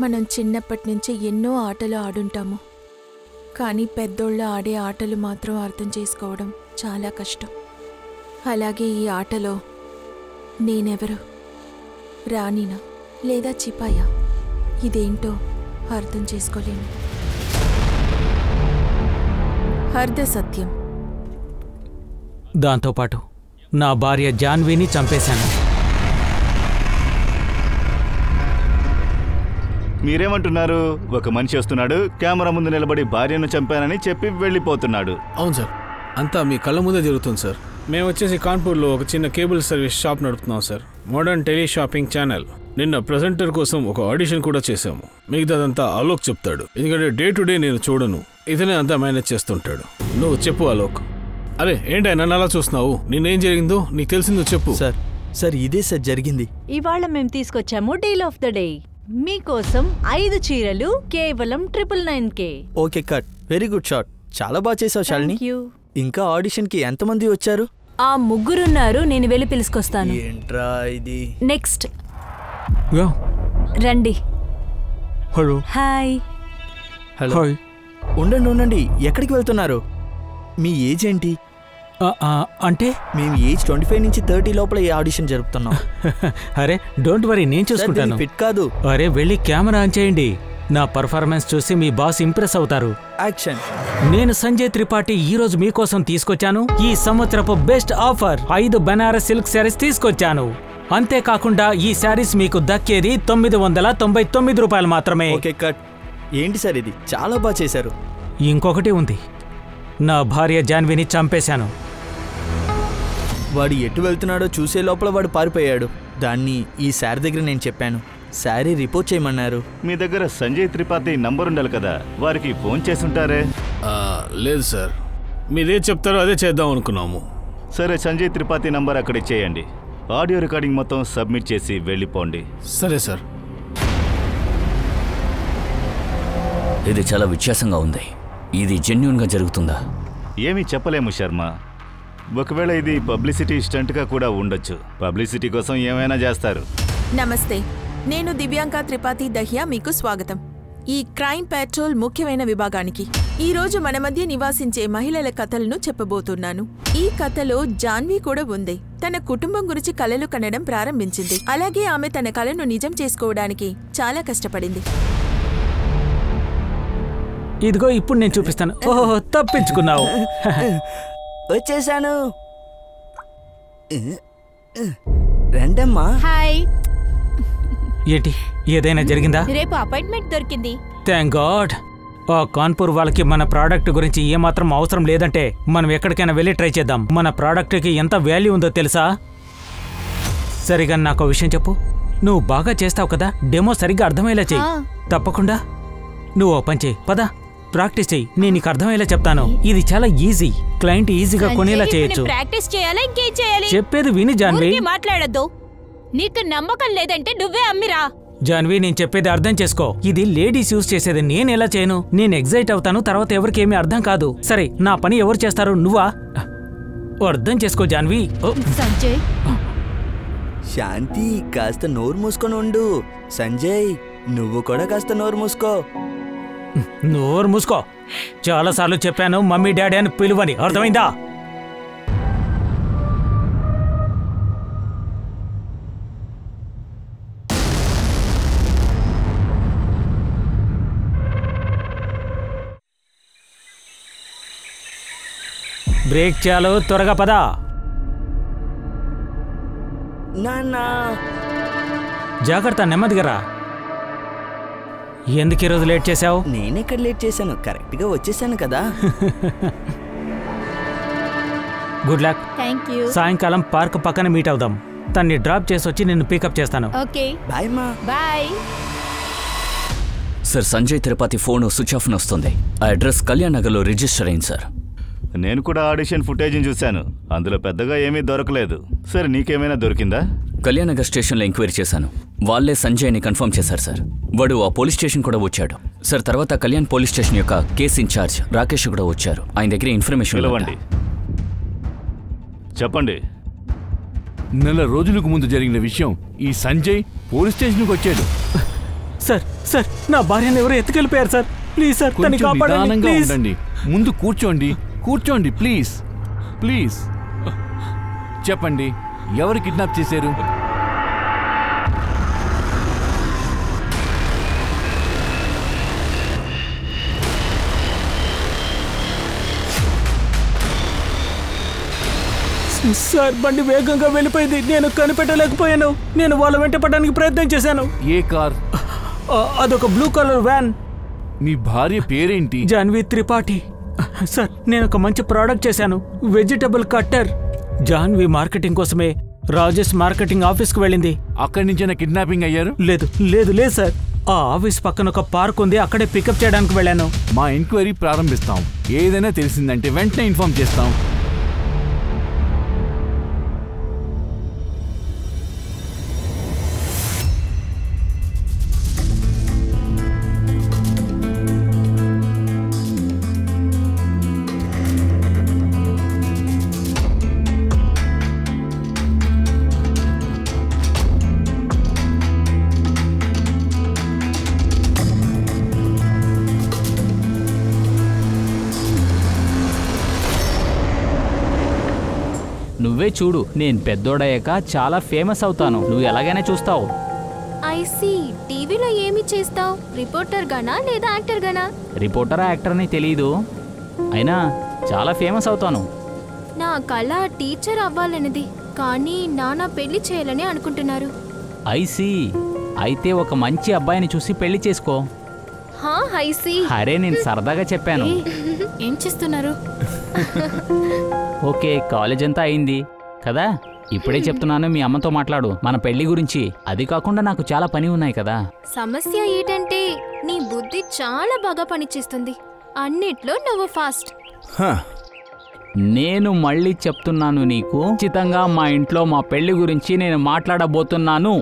మనం చిన్నప్పటి నుంచి ఎన్నో ఆటలు ఆడుంటాము, కానీ పెద్దోళ్ళు ఆడే ఆటలు మాత్రం అర్థం చేసుకోవడం చాలా కష్టం. అలాగే ఈ ఆటలో నేనెవరు, రాణినా లేదా చిపాయా, ఇదేంటో అర్థం చేసుకోలేను. అర్ధ సత్యం. దాంతోపాటు నా భార్య జాన్వీని చంపేశాను. మీరేమంటున్నారు? ఒక మనిషి వస్తున్నాడు, కెమెరా ముందు నిలబడి భార్యను చంపానని చెప్పి వెళ్ళిపోతున్నాడు. అవును సార్, అంతా మీ కళ్ళ ముందే జరుగుతుంది సార్. మేము వచ్చేసి కాన్పూర్లో ఒక చిన్న కేబుల్ సర్వీస్ షాప్ నడుపుతున్నాం sir. Modern tele shopping channel. నిన్న ప్రెజెంటర్ కోసం ఒక ఆడిషన్ కూడా చేశాము. మిగతాదంతా అలోక్ చెప్తాడు, ఎందుకంటే డే టు డే నేను చూడను, ఇతనే అంతా మేనేజ్ చేస్తుంటాడు. నువ్వు చెప్పు అలోక్. అరే ఏంటి నన్ను అలా చూస్తున్నావు? నేనేం జరిగిందో నీకు తెలిసిందో చెప్పు. సార్ ఇదే సార్ జరిగింది. ఇవాళ మేము తీసుకొచ్చాము డీల్ ఆఫ్ ద డే. మీకోసం 5 చీరలు కేవలం 999K. Okay cut. Very good shot. చాలా బాగా చేసావు శాలిని. ఇంకా ఆడిషన్ కి ఎంతమంది వచ్చారు? ఆ 3 ఉన్నారు. నేను వెళ్ళి పిలుచుకొస్తాను. ఏంట్రా ఇది? నెక్స్ట్ రండి. హలో. హాయ్. హలో. ఉండండి, ఎక్కడికి వెళ్తున్నారు? మీ ఏజ్ ఏంటి? అంటే మేము ఏజ్ 25 నుంచి 30 లోపల ఈ ఆడిషన్ జరుపుతున్నాం. అరే డోంట్ వరీ, నేను చూసుకుంటాను. ఫిట్ కాదు. అరే వెళ్ళి కెమెరా ఆన్ చేయండి. నా పర్ఫార్మెన్స్ చూసి మీ బాస్ ఇంప్రెస్ అవుతారు. యాక్షన్. నేను సంజయ్ త్రిపాఠి ఈ రోజు మీకోసం తీసుకొచ్చాను ఈ సంవత్సరపు best offer. 5 Banaras silk saris తీసుకొచ్చాను. అంతేకాకుండా ఈ శారీస్ మీకు దక్కేది 999 రూపాయలు మాత్రమే. Okay cut. ఏంటి సార్ ఇది? చాలా బాగా చేశారు. ఇంకొకటి ఉంది, నా భార్య జాన్వీని చంపేశాను. వాడు ఎటు వెళ్తున్నాడో చూసే లోపల వాడు పారిపోయాడు. దాన్ని ఈ శారీ దగ్గర నేను చెప్పాను. శారీ రిపోర్ట్ చేయమన్నారు. మీ దగ్గర సంజయ్ త్రిపాఠి నంబర్ ఉండాలి కదా, వారికి ఫోన్ చేసుంటారే? లేదు సార్, మీరే చెప్తారో అదే చేద్దాం అనుకున్నాము. సరే, సంజయ్ త్రిపాఠి నంబర్ అక్కడ ఇచ్చేయండి. ఆడియో రికార్డింగ్ మొత్తం సబ్మిట్ చేసి వెళ్ళిపోండి. సరే సార్. ఇది చాలా వ్యత్యాసంగా ఉంది. ఇది జెన్యూన్గా జరుగుతుందా? ఏమీ చెప్పలేము శర్మ. ఒకవేళ ఇది పబ్లిసిటీ స్టంట్గా కూడా ఉండొచ్చు. పబ్లిసిటీ కోసం ఏమైనా చేస్తారు. నమస్తే, నేను దివ్యాంక త్రిపాఠి దహియా. మీకు స్వాగతం ఈ క్రైమ్ పెట్రోల్ ముఖ్యమైన విభాగానికి. ఈ రోజు మన మధ్య నివాసించే మహిళల కథలను చెప్పబోతున్నాను. ఈ కథలో జాన్వీ కూడా ఉంది. తన కుటుంబం గురించి కలలు కనడం ప్రారంభించింది. అలాగే ఆమె తన కలను నిజం చేసుకోవడానికి చాలా కష్టపడింది. ఇదిగో ఇప్పుడు నేను చూపిస్తాను. ఓహో, తప్పించుకున్నావు. వచ్చేసాను. రండమ్మా. హాయ్. ఏంటి, ఏదైనా జరిగిందా? రేపు అపాయింట్మెంట్ దొరికింది. Thank God. ఆ కాన్పూర్ వాళ్ళకి మన ప్రోడక్ట్ గురించి ఏమాత్రం అవసరం లేదంటే మనం ఎక్కడికైనా వెళ్ళి ట్రై చేద్దాం. మన ప్రోడక్ట్కి ఎంత వాల్యూ ఉందో తెలుసా? సరిగా నాకు విషయం చెప్పు. నువ్వు బాగా చేస్తావు కదా, డెమో సరిగ్గా అర్థమయ్యేలా చెయ్యి. తప్పకుండా. నువ్వు ఓ పని చెయ్యి, పద ప్రాక్టీస్ చెయ్యి. నేను నీకు అర్థమయ్యేలా చెప్తాను. ఇది చాలా ఈజీ. క్లయింట్ ఈజీగా కొనేలా చేయొచ్చు. ప్రాక్టీస్ చేయాలా ఇంకేం చేయాలి? చెప్పేది విని జాన్వీ. మాట్లాడద్దు. నీకు నమ్మకం లేదంటే నువ్వే అమ్మిరా. జాన్వీ, నేను చెప్పేది అర్థం చేసుకో. ఇది లేడీస్ యూజ్ చేసేది. నేను ఎలా చేయను? నేను ఎగ్జైట్ అవుతాను, తర్వాత ఎవరికి ఏమీ అర్థం కాదు. సరే, నా పని ఎవరు చేస్తారు? నువ్వా? అర్థం చేసుకో జాన్వీ. సంజయ్. శాంతి, కాస్త నోరు మూసుకొని ఉండు. సంజయ్, నువ్వు కూడా కాస్త నోరు మూసుకో. నోరు మూసుకో. చాలాసార్లు చెప్పాను మమ్మీ డాడీ అని పిలువని, అర్థమైందా? బ్రేక్ చాలు, త్వరగా పదా. నాన్నా, జాగ్రత్త, నెమ్మదిగా రా. ఎందుకు ఈరోజు లేట్ చేశావు? నేనెక్కడ లేట్ చేశాను? కరెక్ట్గా వచ్చేసాను కదా. Good luck. Thank you. సాయంకాలం పార్క్ పక్కన మీట్ అవుదాం. తన్ని డ్రాప్ చేసి వచ్చి నిన్ను పికప్ చేస్తాను. ఓకే బాయ్ మా. Bye. Sir, Sanjay Tripathi phone switch off వస్తుంది. ఆ అడ్రస్ కళ్యాణ్ నగర్లో రిజిస్టర్ అయింది సార్. నేను కూడా ఆడిషన్ ఫుటేజ్ని చూశాను. అందులో పెద్దగా ఏమీ దొరకలేదు. సరే, నీకేమైనా దొరికిందా? కళ్యాణ్ నగర్ స్టేషన్లో ఎంక్వైరీ చేశాను. వాళ్ళే సంజయ్ని కన్ఫర్మ్ చేశారు సార్. వాడు ఆ పోలీస్ స్టేషన్ కూడా వచ్చాడు సార్. తర్వాత కళ్యాణ్ పోలీస్ స్టేషన్ యొక్క కేసు ఇన్ఛార్జ్ రాకేష్ కూడా వచ్చారు. ఆయన దగ్గర ఇన్ఫర్మేషన్ ఇవ్వండి. చెప్పండి. నెల రోజులకు ముందు జరిగిన విషయం. ఈ సంజయ్ పోలీస్ స్టేషన్కి వచ్చాడు. సార్ సార్ నా భార్యను ఎవరు ఎత్తుకెళ్ళిపోయారు సార్. ప్లీజ్ సార్ తనని కొంచెం కాపాడండి నిదానంగా ప్లీజ్. ఉండండి. ముందు కూర్చోండి ప్లీజ్ ప్లీజ్. చెప్పండి, ఎవరు కిడ్నాప్ చేశారు? సార్ బండి వేగంగా వెళ్ళిపోయింది. నేను కనిపెట్టలేకపోయాను. నేను వాళ్ళ వెంట పడడానికి ప్రయత్నం చేశాను. ఏ కార్? అదొక బ్లూ కలర్ వ్యాన్. మీ భార్య పేరేంటి? జాన్వి త్రిపాఠి. సార్ నేను ఒక మంచి ప్రోడక్ట్ చేశాను, వెజిటబుల్ కట్టర్. జాన్వి మార్కెటింగ్ కోసమే రాజేష్ మార్కెటింగ్ ఆఫీస్కి వెళ్ళింది. అక్కడి నుంచైనా కిడ్నాపింగ్ అయ్యారు? లేదు లేదు లేదు సార్. ఆ ఆఫీస్ పక్కన ఒక పార్క్ ఉంది, అక్కడే పికప్ చేయడానికి వెళ్ళాను. మా ఎంక్వైరీ ప్రారంభిస్తాం. ఏదైనా తెలిసిందంటే వెంటనే ఇన్ఫార్మ్ చేస్తాం. నువ్వే చూడు, నేను పెద్దోడయ్యాక చాలా ఫేమస్ అవుతాను. నువ్వు ఎలాగైనా చూస్తావు. ఐసీ. టీవీలో ఏమి చేస్తావు? రిపోర్టర్ గానా లేదా యాక్టర్ గానా? రిపోర్టరా యాక్టర్ అని తెలీదు, అయినా చాలా ఫేమస్ అవుతాను. నా కళ టీచర్ అవ్వాలనేది, కానీ నాన్న పెళ్లి చేయాలని అనుకుంటున్నారు. ఐసీ. అయితే ఒక మంచి అబ్బాయిని చూసి పెళ్లి చేసుకో. హా ఐసీ. అరే నేను సరదాగా చెప్పాను. ఏం చేస్తున్నారు? ఓకే, కాలేజ్ అంతా అయింది కదా. ఇప్పుడే చెప్తున్నాను, మీ అమ్మతో మాట్లాడు మన పెళ్లి గురించి. అది కాకుండా నాకు చాలా పని ఉన్నాయి కదా. సమస్య ఏంటంటే నీ బుద్ధి చాలా బాగా పనిచేస్తుంది, అన్నిట్లో నువ్వు ఫాస్ట్. నేను మళ్ళీ చెప్తున్నాను నీకు, ఖచ్చితంగా మా ఇంట్లో మా పెళ్లి గురించి నేను మాట్లాడబోతున్నాను.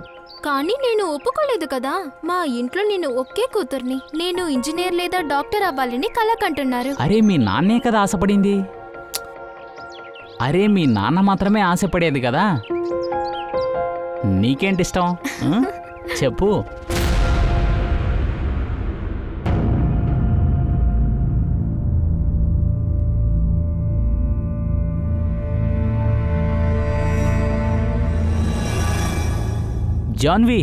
కానీ నేను ఒప్పుకోలేదు కదా. మా ఇంట్లో నేను ఒకే కూతుర్ని. నేను ఇంజనీర్ లేదా డాక్టర్ అవ్వాలని కల కంటున్నారు. అరే మీ నాన్నే కదా ఆశపడింది. అరే మీ నాన్న మాత్రమే ఆశపడేది కదా. నీకేంటి ఇష్టం చెప్పు. జాన్వి,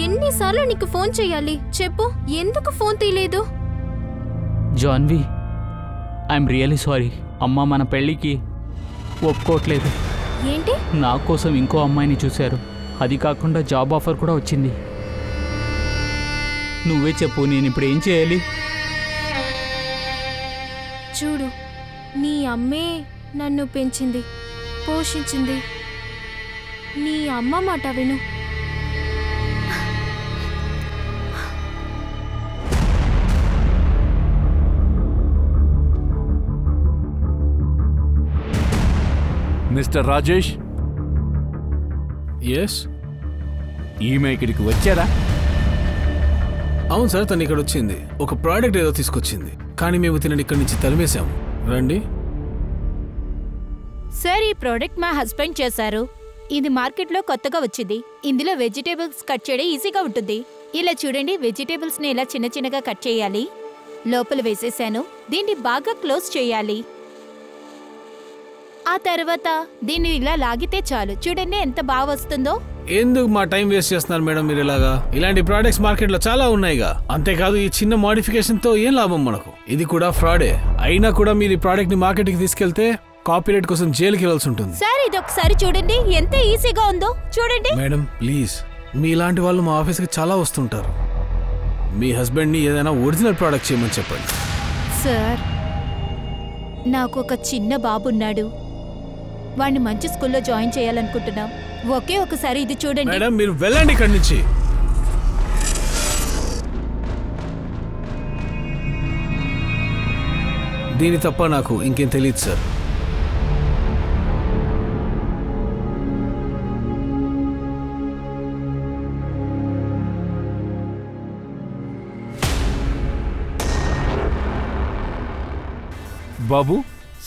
ఎన్నిసార్లు నీకు ఫోన్ చేయాలి చెప్పు, ఎందుకు ఫోన్ తీయలేదు? Janvi, I'm really sorry. అమ్మ మన పెళ్ళికి ఒప్పుకోవట్లేదు. ఏంటి? నా కోసం ఇంకో అమ్మాయిని చూశారు. అది కాకుండా జాబ్ ఆఫర్ కూడా వచ్చింది. నువ్వే చెప్పు, నేను ఇప్పుడు ఏం చేయాలి? చూడు, నీ అమ్మే నన్ను పెంచింది, పోషించింది. నీ అమ్మ మాట విను. మిస్టర్ రాజేష్. ఎస్. ఈమె ఇక్కడికి వచ్చారా? అవును సార్, తను ఇక్కడ వచ్చింది. ఒక ప్రోడక్ట్ ఏదో తీసుకొచ్చింది, కానీ మేము తినని ఇక్కడి నుంచి తరిమేశాము. రండి సార్, ఈ ప్రోడక్ట్ మా హస్బెండ్ చేశారు. ఇది మార్కెట్లో కొత్తగా వచ్చింది. ఇందులో వెజిటేబుల్స్ కట్ చేయడం ఈజీగా ఉంటుంది. ఇలా చూడండి, వెజిటేబుల్స్ని ఇలా చిన్న చిన్నగా కట్ చేయాలి. లోపల వేసేసాను. దీన్ని బాగా క్లోజ్ చేయాలి. ఆ తర్వాత దీన్ని ఇలా లాగితే చాలు. చూడండి ఎంత బాగా వస్తుందో. ఎందుకు మా టైం వేస్ట్ చేస్తున్నారు మేడం మీరు ఇలాగా? ఇలాంటి ప్రోడక్ట్స్ మార్కెట్ లో చాలా ఉన్నాయిగా. అంతేకాదు ఈ చిన్న మోడిఫికేషన్ తో ఏం లాభం మనకు? ఇది కూడా ఫ్రాడే. అయినా కూడా మీరు ఈ ప్రోడక్ట్ ని మార్కెట్ కి తీసుకెళ్తే కాపీరైట్ కోసం జైలుకి వెళ్ళాల్సి ఉంటుంది. సార్ ఇది ఒకసారి చూడండి ఎంత ఈజీగా ఉందో. చూడండి మేడం ప్లీజ్, మీ ఇలాంటి వాళ్ళు మా ఆఫీస్ కి చాలా వస్తుంటారు. మీ హస్బెండ్ ని ఏదైనా ఒరిజినల్ ప్రోడక్ట్ చేయమని చెప్పండి. సార్, నాకు ఒక చిన్న బాబున్నాడు. వాడిని మంచి స్కూల్లో జాయిన్ చేయాలనుకుంటున్నాం. ఒకే ఒకసారి ఇది చూడండి. మేడం మీరు వెళ్ళండి ఇక్కడి నుంచి. దీని తప్ప నాకు ఇంకేం తెలియదు సార్. బాబు,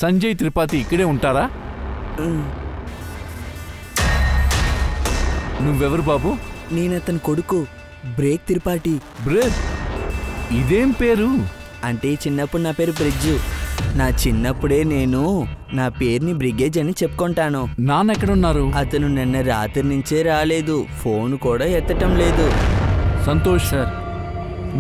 సంజయ్ త్రిపాఠి ఇక్కడే ఉంటారా? నువ్వెవరు బాబు? నేనతని కొడుకు బ్రేక్ త్రిపాఠి. బ్రేక్? ఇదేం పేరు? అంటే చిన్నప్పుడు నా పేరు బ్రిడ్జు. నా చిన్నప్పుడే నేను నా పేరుని బ్రిగేజ్ అని చెప్పుకుంటాను. నాన్న ఎక్కడున్నారు? అతను నిన్న రాత్రి నుంచే రాలేదు, ఫోన్ కూడా ఎత్తటం లేదు. సంతోష్ సార్,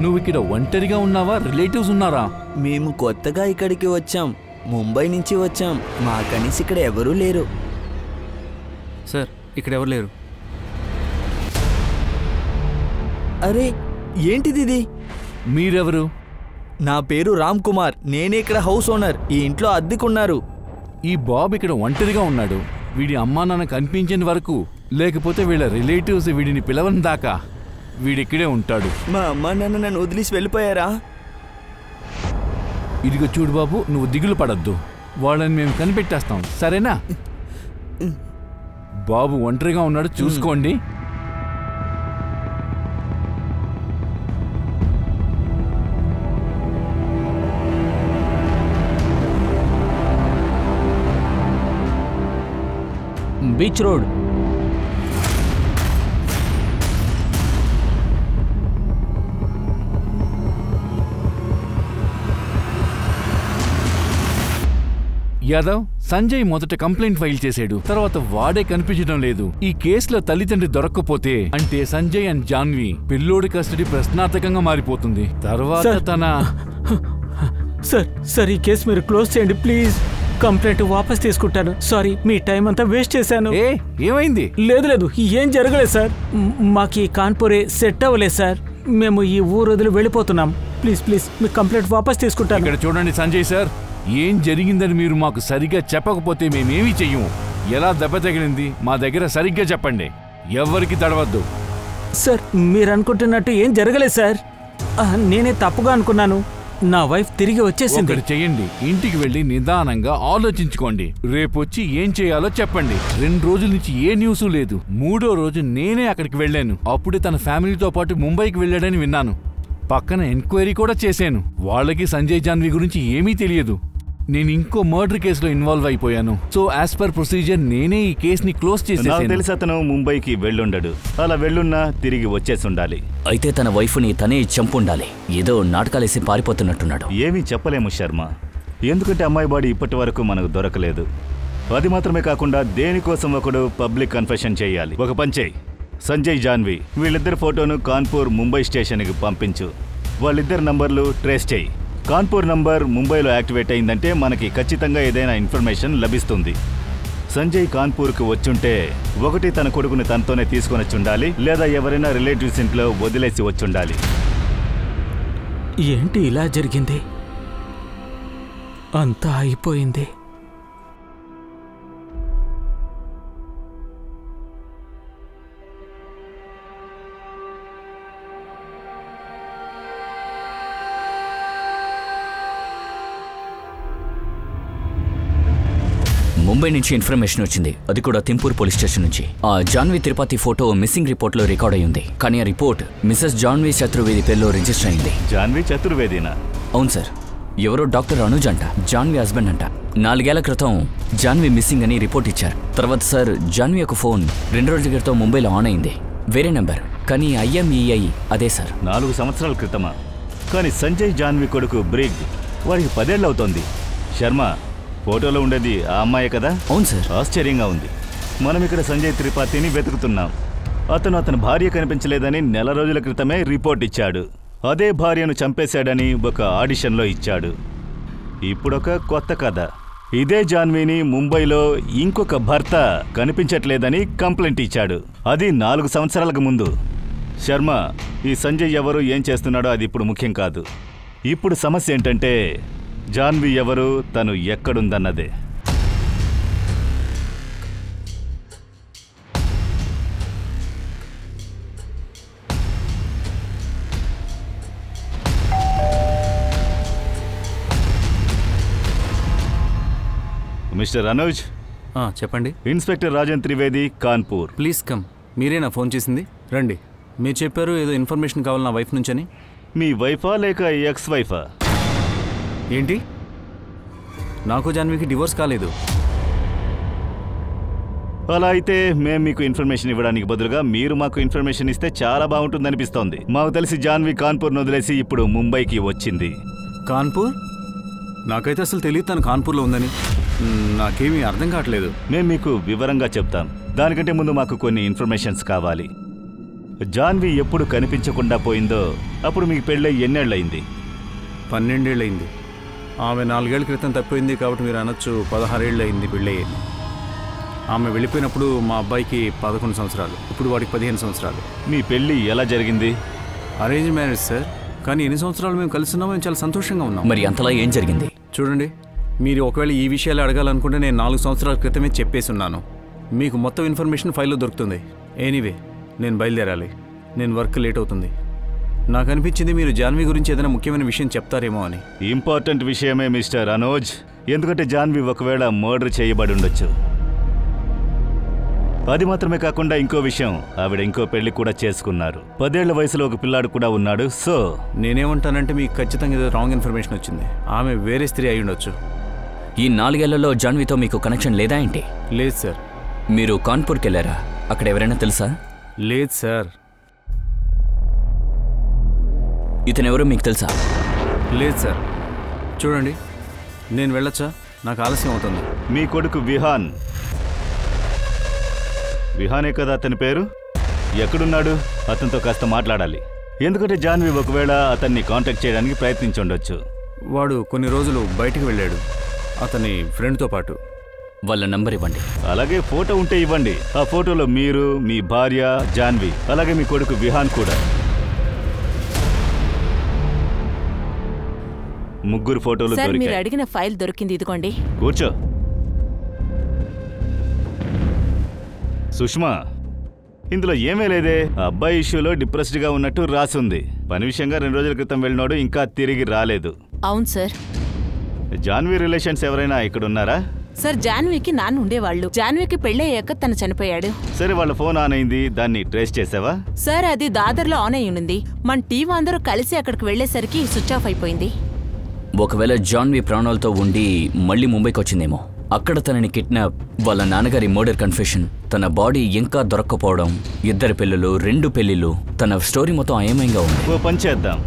నువ్వు ఇక్కడ ఒంటరిగా ఉన్నావా? రిలేటివ్స్ ఉన్నారా? మేము కొత్తగా ఇక్కడికి వచ్చాం, ముంబై నుంచి వచ్చాం. మా కనీసి ఇక్కడ ఎవరూ లేరు. సార్ ఇక్కడ ఎవరు లేరు. అరే ఏంటిది? మీరెవరు? నా పేరు రామ్ కుమార్. నేనే ఇక్కడ హౌస్ ఓనర్. ఈ ఇంట్లో అద్దెకున్నారు. ఈ బాబు ఇక్కడ ఒంటరిగా ఉన్నాడు. వీడి అమ్మా నాన్న కనిపించని వరకు, లేకపోతే వీళ్ళ రిలేటివ్స్ వీడిని పిలవని దాకా వీడిక్కడే ఉంటాడు. మా అమ్మా నాన్న నన్ను వదిలేసి వెళ్ళిపోయారా? ఇదిగో చూడు బాబు, నువ్వు దిగులు పడద్దు. వాళ్ళని మేము కనిపెట్టేస్తాం, సరేనా? బాబు ఒంటరిగా ఉన్నాడు, చూసుకోండి. Beach road. యాదవ్, సంజయ్ మొదట కంప్లైంట్ ఫైల్ చేశాడు. తర్వాత వాడే కనిపించడం లేదు. ఈ కేసులో తల్లిదండ్రి దొరక్కపోతే అంటే సంజయ్ అండ్ జాన్వి పిల్లోడి కస్టడీ ప్రశ్నార్థకంగా మారిపోతుంది. తర్వాత తన సార్ ఈ కేసు మీరు క్లోజ్ చేయండి ప్లీజ్. కంప్లైంట్ వాపస్ తీసుకుంటాను. సారీ, మీ టైం అంతా వేస్ట్ చేశాను. ఏమైంది? లేదు ఏం జరగలేదు సార్. మాకు ఈ కాన్పూరే సెట్ అవ్వలేదు సార్. మేము ఈ ఊరు వదిలి వెళ్ళిపోతున్నాం. ప్లీజ్ మీ కంప్లైంట్ వాపస్ తీసుకుంటాను. ఇక్కడ చూడండి సంజయ్ సార్, ఏం జరిగిందని మీరు మాకు సరిగ్గా చెప్పకపోతే మేమేమీ చెయ్యము. ఎలా దెబ్బ తగిలింది మా దగ్గర సరిగ్గా చెప్పండి. ఎవ్వరికి తడవద్దు. సార్ మీరు అనుకుంటున్నట్టు ఏం జరగలేదు సార్. నేనే తప్పుగా అనుకున్నాను. నా వైఫ్ తిరిగి వచ్చేసింది. ఒకటి చెయ్యండి, ఇంటికి వెళ్ళి నిదానంగా ఆలోచించుకోండి. రేపొచ్చి ఏం చేయాలో చెప్పండి. 2 రోజుల నుంచి ఏ న్యూస్ లేదు. 3వ రోజు నేనే అక్కడికి వెళ్ళాను. అప్పుడే తన ఫ్యామిలీతో పాటు ముంబైకి వెళ్ళాడని విన్నాను. పక్కన ఎంక్వైరీ కూడా చేశాను. వాళ్ళకి సంజయ్ జాన్వి గురించి ఏమీ తెలియదు. నేను ఇంకో మర్డర్ కేసులో ఇన్వాల్వ్ అయిపోయాను. సో యాజ్ పర్ ప్రొసీజర్ నేనే ఈ కేసుని క్లోజ్ చేసేసాను. నాకు తెలిసి అతను ముంబైకి వెళ్ళుండడు. అలా వెళ్ళున్నా తిరిగి వచ్చేసి ఉండాలి. అయితే తన వైఫ్ని తనే చంపుండాలి. ఏదో నాటకాలేసి పారిపోతున్నట్టున్నాడు. ఏమీ చెప్పలేము శర్మ, ఎందుకంటే అమ్మాయి బాడీ ఇప్పటి వరకు మనకు దొరకలేదు. అది మాత్రమే కాకుండా దేనికోసం ఒకడు పబ్లిక్ కన్ఫెషన్ చేయాలి. ఒక పని చేయి, సంజయ్ జాన్వి వీళ్ళిద్దరి ఫోటోను కాన్పూర్ ముంబై స్టేషన్కి పంపించు. వాళ్ళిద్దరి నంబర్లు ట్రేస్ చేయి. కాన్పూర్ నంబర్ ముంబైలో యాక్టివేట్ అయిందంటే మనకి ఖచ్చితంగా ఏదైనా ఇన్ఫర్మేషన్ లభిస్తుంది. సంజయ్ కాన్పూర్కి వచ్చుంటే ఒకటి తన కొడుకుని తనతోనే తీసుకొని వచ్చుండాలి, లేదా ఎవరైనా రిలేటివ్స్ ఇంట్లో వదిలేసి వచ్చుండాలి. ఏంటి ఇలా జరిగింది? అంతా అయిపోయింది. ముంబై నుంచి ఇన్ఫర్మేషన్ వచ్చింది, అది కూడా తింపూర్ పోలీస్ స్టేషన్ నుంచి. ఆ జాన్వి త్రిపాఠి ఫోటో మిస్సింగ్ రిపోర్ట్లో రికార్డ్ అయ్యింది. కానీ ఆ రిపోర్ట్ మిసెస్ జాన్వి చతుర్వేది పేరులో రిజిస్టర్ అయింది. జాన్వి చతుర్వేదినా? అవును సార్. ఎవరో డాక్టర్ అనుజ్ అంట, జాన్వి హస్బెండ్ అంట. 4 ఏళ్ల క్రితం జాన్వి మిస్సింగ్ అని రిపోర్ట్ ఇచ్చారు. తర్వాత సార్ జాన్వి యొక్క ఫోన్ 2 రోజుల క్రితం ముంబైలో ఆన్ అయింది. వేరే నెంబర్, కానీ IMEI అదే సార్. 4 సంవత్సరాల క్రితమా? కానీ సంజయ్ జాన్వి కొడుకు బ్రిగ్, వాడికి 10 ఏళ్ళు అవుతోంది. శర్మ, ఫోటోలో ఉండేది ఆ అమ్మాయే కదా? అవును సార్. ఆశ్చర్యంగా ఉంది. మనం ఇక్కడ సంజయ్ త్రిపాఠిని వెతుకుతున్నాం. అతని భార్య కనిపించలేదని 1 నెల రోజుల క్రితమే రిపోర్ట్ ఇచ్చాడు. అదే భార్యను చంపేశాడని ఒక ఆడిషన్లో ఇచ్చాడు. ఇప్పుడొక కొత్త కథ. ఇదే జాన్విని ముంబైలో ఇంకొక భర్త కనిపించట్లేదని కంప్లైంట్ ఇచ్చాడు. అది 4 సంవత్సరాలకు ముందు. శర్మ, ఈ సంజయ్ ఎవరు, ఏం చేస్తున్నాడో అది ఇప్పుడు ముఖ్యం కాదు. ఇప్పుడు సమస్య ఏంటంటే జాన్వి ఎవరు, తను ఎక్కడుందన్నదే. మిస్టర్ అనుజ్. చెప్పండి. Inspector Rajan Trivedi, Kanpur. Please come. మీరేనా ఫోన్ చేసింది? రండి. మీరు చెప్పారు ఏదో ఇన్ఫర్మేషన్ కావాలి నా వైఫ్ నుంచని. మీ వైఫా లేక ఎక్స్ వైఫా? ఏంటి? నాకు జాన్వికి డివోర్స్ కాలేదు. అలా అయితే మేము మీకు ఇన్ఫర్మేషన్ ఇవ్వడానికి బదులుగా మీరు మాకు ఇన్ఫర్మేషన్ ఇస్తే చాలా బాగుంటుందనిపిస్తోంది. మాకు తెలిసి జాన్వి కాన్పూర్ను వదిలేసి ఇప్పుడు ముంబైకి వచ్చింది. కాన్పూర్? నాకైతే అసలు తెలియదు తను కాన్పూర్లో ఉందని. నాకేమీ అర్థం కావట్లేదు. మేము మీకు వివరంగా చెప్తాం. దానికంటే ముందు మాకు కొన్ని ఇన్ఫర్మేషన్స్ కావాలి. జాన్వి ఎప్పుడు కనిపించకుండా పోయిందో అప్పుడు మీకు పెళ్ళై ఎన్నేళ్ళయింది? 12 ఏళ్ళయింది. ఆమె 4 ఏళ్ల క్రితం తప్పిపోయింది కాబట్టి మీరు అనొచ్చు 16 ఏళ్ళు అయింది పెళ్ళయ్యింది. ఆమె వెళ్ళిపోయినప్పుడు మా అబ్బాయికి 11 సంవత్సరాలు, ఇప్పుడు వాడికి 15 సంవత్సరాలు. మీ పెళ్ళి ఎలా జరిగింది? Arrange marriage sir. కానీ ఎన్ని సంవత్సరాలు మేము కలిసి ఉన్నాం, మేము చాలా సంతోషంగా ఉన్నాం. మరి అంతలా ఏం జరిగింది? చూడండి, మీరు ఒకవేళ ఈ విషయాలు అడగాలనుకుంటే నేను 4 సంవత్సరాల క్రితమే చెప్పేసి ఉన్నాను. మీకు మొత్తం ఇన్ఫర్మేషన్ ఫైల్లో దొరుకుతుంది. ఎనీవే, నేను బయలుదేరాలి. నేను వర్క్ లేట్ అవుతుంది. నాకు అనిపించింది మీరు జాన్వి గురించి ఏదైనా ముఖ్యమైన విషయం చెప్తారేమో అని. ఇంపార్టెంట్ విషయమే మిస్టర్ అనోజ్. ఎందుకంటే జాన్వి ఒకవేళ మర్డర్ చేయబడి ఉండొచ్చు. అది మాత్రమే కాకుండా ఇంకో విషయం, ఆవిడ ఇంకో పెళ్లి కూడా చేసుకున్నారు. 10 ఏళ్ల వయసులో ఒక పిల్లాడు కూడా ఉన్నాడు. సో నేనేమంటానంటే మీకు ఖచ్చితంగా ఏదో రాంగ్ ఇన్ఫర్మేషన్ వచ్చింది. ఆమె వేరే స్త్రీ అయి ఉండొచ్చు. ఈ 4 ఏళ్లలో జాన్వితో మీకు కనెక్షన్ లేదా ఏంటి? లేదు సార్. మీరు కాన్పూర్కి వెళ్ళారా? అక్కడ ఎవరైనా తెలుసా? లేదు సార్. ఇతనెవరో మీకు తెలుసా? లేదు సార్. చూడండి, నేను వెళ్ళొచ్చా? నాకు ఆలస్యం అవుతుంది. మీ కొడుకు విహాన్, విహానే కదా అతని పేరు? ఎక్కడున్నాడు? అతనితో కాస్త మాట్లాడాలి. ఎందుకంటే జాన్వి ఒకవేళ అతన్ని కాంటాక్ట్ చేయడానికి ప్రయత్నించుండొచ్చు. వాడు కొన్ని రోజులు బయటికి వెళ్ళాడు అతని ఫ్రెండ్తో పాటు. వాళ్ళ నంబర్ ఇవ్వండి. అలాగే ఫోటో ఉంటే ఇవ్వండి. ఆ ఫోటోలో మీరు, మీ భార్య జాన్వి, అలాగే మీ కొడుకు విహాన్ కూడా. ముగ్గురు ఫోటోలు సార్, దొరికాయి. మీరు అడిగిన ఫైల్ దొరికింది, ఇదిగోండి. కూర్చో. సుష్మా, ఇందులో ఏమీ లేదే. అబ్బాయి ఇష్యూలో డిప్రెస్డ్గా ఉన్నట్టు రాసుంది. పని విషయంగా 2 రోజుల క్రితం వెళ్ళినాడు, ఇంకా తిరిగి రాలేదు. అవును సార్. జాన్వి రిలేషన్స్ ఎవరైనా ఇక్కడ ఉన్నారా? సార్, జాన్వికి నాన్న ఉండేవాళ్ళు. జాన్వికి పెళ్ళయ్యాక తను చనిపోయాడు. సరే, వాళ్ళ ఫోన్ ఆన్ అయింది, దాన్ని ట్రేస్ చేసావా? సార్, అది దాదర్లో ఆన్ అయి ఉంది. మన టీం అందరూ కలిసి అక్కడికి వెళ్లేసరికి స్విచ్ ఆఫ్ అయిపోయింది. ఒకవేళ జాన్వి ప్రాణాలతో ఉండి మళ్ళీ ముంబైకి వచ్చిందేమో. అక్కడ తనని కిడ్నాప్, వాళ్ళ నాన్నగారి మర్డర్ కన్ఫెషన్, తన బాడీ ఇంకా దొరక్కపోవడం, 2 పెళ్ళిళ్ళు, 2 పెళ్లిళ్ళు, తన స్టోరీ మొత్తం అయమయంగా ఉంది. ఓ పని చేద్దాం.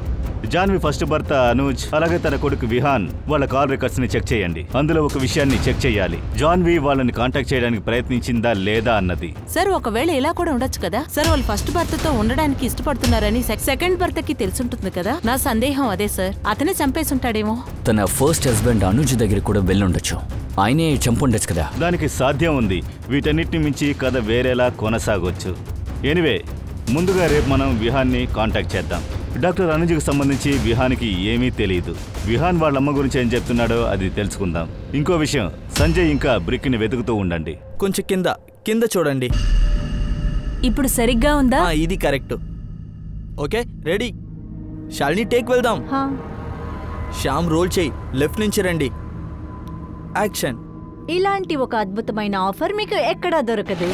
జాన్వి ఫస్ట్ భర్త అనూజ్, అలాగే తన కొడుకు విహాన్ వాళ్ళ కాల్ రికార్డ్స్ ని చెక్ చేయండి. అందులో ఒక విషయాన్ని చెక్ చేయాలి. జాన్వి వాళ్ళని కాంటాక్ట్ చేయడానికి ప్రయత్నించిందా లేదా అన్నది. సార్, ఒకవేళ ఇలా కూడా ఉండొచ్చు కదా సార్. వాళ్ళు ఫస్ట్ భర్తతో ఉండడానికి ఇష్టపడుతున్నారని సెకండ్ భర్తకి తెలుసుంటుంది కదా. నా సందేహం అదే సార్. అతనే చంపేసుంటాడేమో. తన ఫస్ట్ హస్బెండ్ అనుజ్ దగ్గర కూడా వెళ్ళుండొచ్చు. ఆయనే చంపుండొచ్చు కదా. దానికి సాధ్యం ఉంది. వీటన్నిటిని మించి కథ వేరేలా కొనసాగొచ్చు. ఎనివే, ముందుగా రేపు మనం విహాన్ని కాంటాక్ట్ చేద్దాం. డాక్టర్ అనుజ్కి సంబంధించి విహాన్కి ఏమీ తెలియదు. విహాన్ వాళ్ళమ్మ గురించి ఏం చెప్తున్నాడో అది తెలుసుకుందాం. ఇంకో విషయం, సంజయ్ ఇంకా బ్రిక్ని వెతుకుతూ ఉండండి. కొంచెం కింద చూడండి. ఇప్పుడు సరిగ్గా ఉందా? ఇది correct. Okay, ready. Shalini, take వెళ్దాం. శ్యామ్, రోల్ చేయి. లెఫ్ట్ నుంచి రండి. యాక్షన్. ఇలాంటి ఒక అద్భుతమైన ఆఫర్ మీకు ఎక్కడా దొరకదు.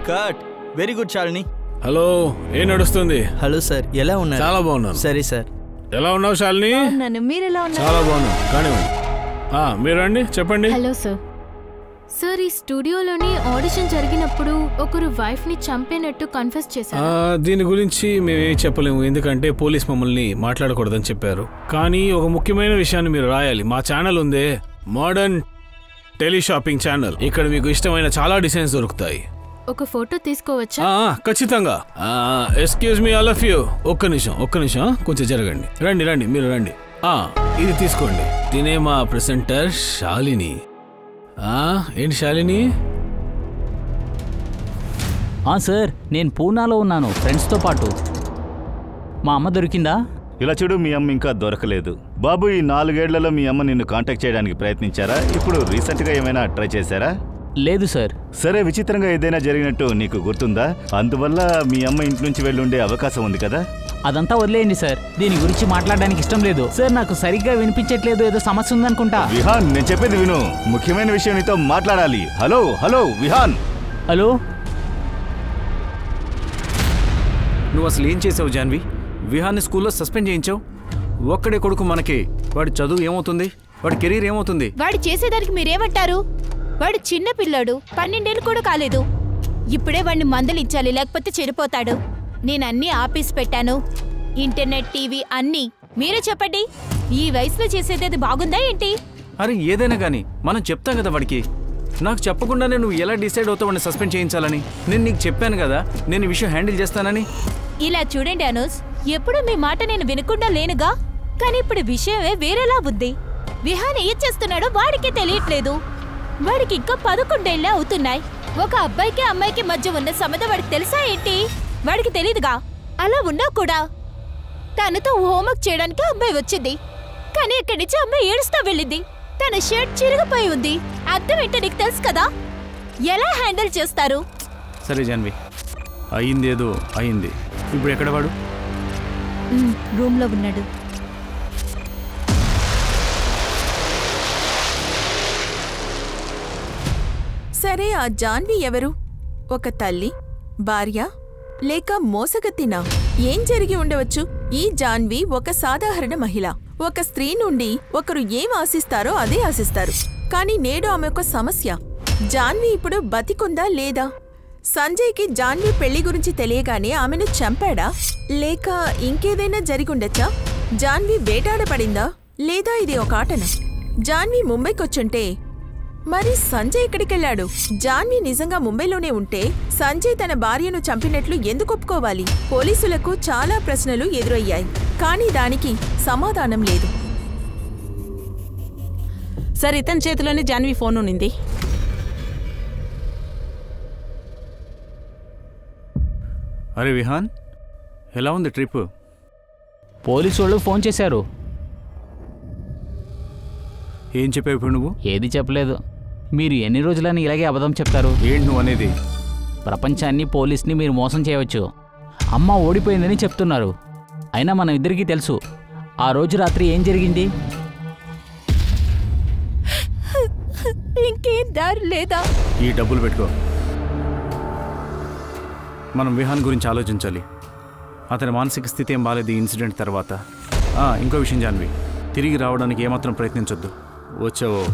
Cut. Very good Shalini. Hello, ఏం నడుస్తుంది? హలో సార్, ఎలా ఉన్నారు? చాలా బాగున్నాను. సరే సార్. ఎలా ఉన్నావు శాలిని? మీరు ఎలా ఉన్నారు? చాలా బాగున్నాను. కానివ్వండి, మీరు రండి, చెప్పండి. Hello sir. సార్, ఈ స్టూడియోలోని ఆడిషన్ జరిగినప్పుడు ఒకరు వైఫ్ ని చంపినట్టు కన్ఫెస్ చేశారు. దీని గురించి మేమేం చెప్పలేము, ఎందుకంటే పోలీస్ మమ్మల్ని మాట్లాడకూడదని చెప్పారు. కానీ ఒక ముఖ్యమైన విషయాన్ని మీరు రాయాలి. మా ఛానల్ ఉందే, మోడర్న్ టెలిషాపింగ్ ఛానల్. ఇక్కడ మీకు ఇష్టమైన చాలా డిజైన్స్ దొరుకుతాయి. ఒక ఫోటో తీసుకోవచ్చా? ఖచ్చితంగా. Excuse me all of you. ఒక్క నిమిషం, కొంచెం జరగండి. రండి, మీరు రండి. ఇది తీసుకోండి. తినే మా ప్రెసెంటర్ శాలిని. ఏంటి శాలిని? సార్, నేను పూనాలో ఉన్నాను ఫ్రెండ్స్తో పాటు. మా అమ్మ దొరికిందా? ఇలా చూడు, మీ అమ్మ ఇంకా దొరకలేదు. బాబు, ఈ 4 ఏళ్లలో మీ అమ్మ నిన్ను కాంటాక్ట్ చేయడానికి ప్రయత్నించారా? ఇప్పుడు రీసెంట్గా ఏమైనా ట్రై చేశారా? లేదు సార్. సరే, విచిత్రంగా ఏదైనా జరిగినట్టు నీకు గుర్తుందా? అందువల్ల మీ అమ్మ ఇంటి నుంచి వెళ్ళి ఉండే అవకాశం ఉంది కదా. అదంతా వదిలేయండి సార్, దీని గురించి మాట్లాడడానికి ఇష్టం లేదు సార్. నాకు సరిగ్గా వినిపించట్లేదు, ఏదో సమస్య ఉందనుకుంటా. విహాన్, నేను చెప్పేది విను. ముఖ్యమైన విషయం నీతో మాట్లాడాలి. హలో విహాన్. హలో. నువ్వు అసలు ఏం చేసావు జాన్వి? విహాన్ని స్కూల్లో సస్పెండ్ చేయించావు. ఒక్కడే కొడుకు మనకి. వాడి చదువు ఏమవుతుంది? వాడి కెరీర్ ఏమవుతుంది? వాడు చేసేదానికి మీరేమంటారు? వాడు చిన్న పిల్లాడు, 12 ఏళ్ళు కూడా కాలేదు. ఇప్పుడే వాడిని మందలించాలి, లేకపోతే చెడిపోతాడు. నేను అన్నీ ఆపేసి పెట్టాను, ఇంటర్నెట్, టీవీ అన్నీ. మీరే చెప్పండి, ఈ వయసులో చేసేది బాగుందా ఏంటి? అరే ఏదైనా కానీ మనం చెప్తాం కదా వాడికి. నాకు చెప్పకుండానే నువ్వు ఎలా డిసైడ్ అవుతావు వాడిని సస్పెండ్ చేయించాలని? నేను నీకు చెప్పాను కదా నేను ఈ విషయం హ్యాండిల్ చేస్తానని. ఇలా చూడండి అనూస్, ఎప్పుడు మీ మాట నేను వినకుండా లేనుగా. కానీ ఇప్పుడు విషయమే వేరేలా ఉంది. విహాన్ ఏం చేస్తున్నాడో వాడికి తెలియట్లేదు. వాడికి ఇంకా 11 ఏళ్ళే అవుతున్నాయి. ఒక అబ్బాయికి అమ్మాయికి మధ్య ఉన్న సంబంధం వాడికి తెలుసా ఏంటి? వాడికి తెలీదుగా. అలా ఉన్నా కూడా తనతో హోంవర్క్ చేయడానికి అమ్మాయి వచ్చింది. కానీ ఇక్కడి నుంచి అమ్మాయి ఏడుస్తూ వెళ్ళింది. తన షర్ట్ చిరిగిపోయి ఉంది. అర్థం ఏంటో నీకు తెలుసు కదా. ఎలా హ్యాండిల్ చేస్తారు? సరే జాన్వి, అయిందేదో అయింది. ఇప్పుడు ఎక్కడ వాడు? రూమ్ లో ఉన్నాడు. సరే, ఆ జాన్వి ఎవరు? ఒక తల్లి, భార్య, లేక మోసగత్తినా? ఏం జరిగి ఉండవచ్చు? ఈ జాన్వి ఒక సాధారణ మహిళ. ఒక స్త్రీ నుండి ఒకరు ఏం ఆశిస్తారో అదే ఆశిస్తారు. కానీ నేడు ఆమె ఒక సమస్య. జాన్వి ఇప్పుడు బతికుందా లేదా? సంజయ్కి జాన్వి పెళ్లి గురించి తెలియగానే ఆమెను చంపాడా? లేక ఇంకేదైనా జరిగుండొచ్చా? జాన్వి వేటాడపడిందా? లేదా ఇది ఒక ఆటనా? జాన్వి ముంబైకొచ్చుంటే మరి సంజయ్ ఎక్కడికెళ్లాడు? జాన్వి నిజంగా ముంబైలోనే ఉంటే సంజయ్ తన భార్యను చంపినట్లు ఎందుకు ఒప్పుకోవాలి? పోలీసులకు చాలా ప్రశ్నలు ఎదురయ్యాయి, కానీ దానికి సమాధానం లేదు. సార్, ఇతని చేతిలోనే జాన్వి ఫోన్ ఉన్నింది. అరే విహాన్, ఎలా ఉంది ట్రిప్? పోలీసు వాళ్ళు ఫోన్ చేశారు. ఏం చెప్పావు ఇప్పుడు నువ్వు? ఏది చెప్పలేదు. మీరు ఎన్ని రోజులని ఇలాగే అబద్ధం చెప్తారు? ఏంటి నువ్వు అనేది? ప్రపంచాన్ని, పోలీస్ని మీరు మోసం చేయవచ్చు. అమ్మ ఓడిపోయిందని చెప్తున్నారు. అయినా మన ఇద్దరికీ తెలుసు ఆ రోజు రాత్రి ఏం జరిగింది. ఇంకేం దారి లేదా? ఈ డబ్బులు పెట్టుకో. మనం విహాన్ గురించి ఆలోచించాలి. అతని మానసిక స్థితి ఏం బాలేదు ఈ ఇన్సిడెంట్ తర్వాత. ఇంకో విషయం జాన్వి, తిరిగి రావడానికి ఏమాత్రం ప్రయత్నించొద్దు. వచ్చావో